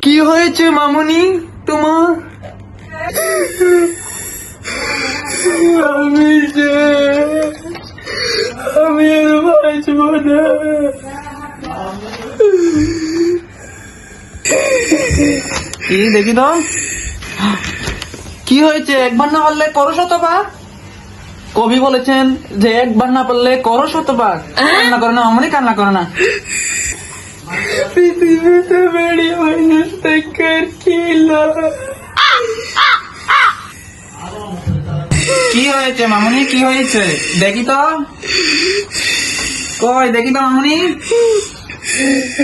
কি হয়েছে মামুনি তোমার? আমি আর বাঁচব না। কি দেখি তো কি হয়েছে? একবার না পারলে করো শতবার। কবি বলেছেন যে একবার না পারলে করো শতবার। কান্না করে না মামুনি, কান্না করে না। পৃথিবীতে বেড়ে মানুষ দেখার কি লাভ? কি হয়েছে মামুনি, কি হয়েছে দেখি তো, কই দেখি তো মামুনি।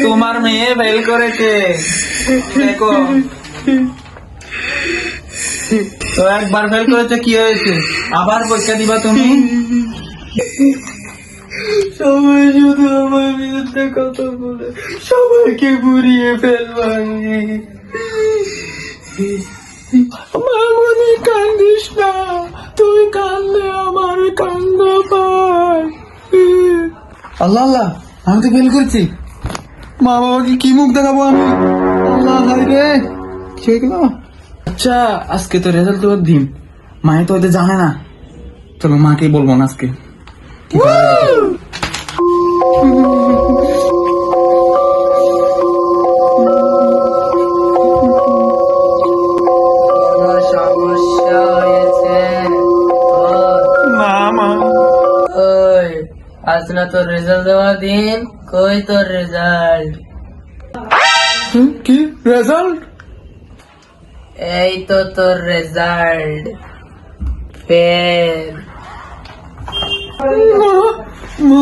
তোমার মেয়ে ফেল করেছে, দেখো তো। একবার ফেল করেছে, কি হয়েছে? আবার পরীক্ষা দিবা তুমি? সবাই শুধু আমার বিরুদ্ধে কথা বলে সবাইকে ঘুরিয়ে ফেলবে। মামুনি কান্দিস না, তুই কান্দলে আমার কান্দ পায়। আল্লাহ আল্লাহ, আমি তো ফেল করছি। মা বাবাকে কি মুখ দেখাবো আমি? আল্লাহ হায় রে, কি হয়ে গেল? আচ্ছা আজকে তো রেজাল্ট তো দিন, মায়ে তো ওদের জানে না। চলো মাকে বলবো না আজকে। সমস্যা হয়েছে মামা ওই, আজ না তোর রেজাল্ট দেওয়ার দিন, কই তোর রেজাল্ট? কি রেজাল্ট? এই তো তোর রেজাল্ট, ফেল। মা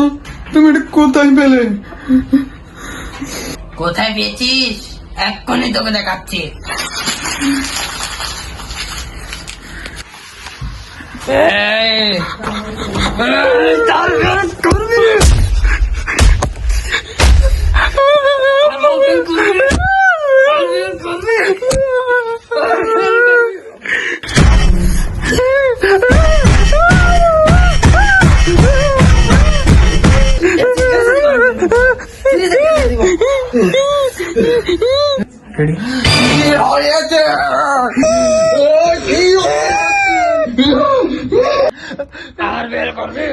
তুমি এটা কোথায় পেলে? কোথায় পেয়েছিস এক্ষুনি তোকে দেখাচ্ছি। আর বের করবে?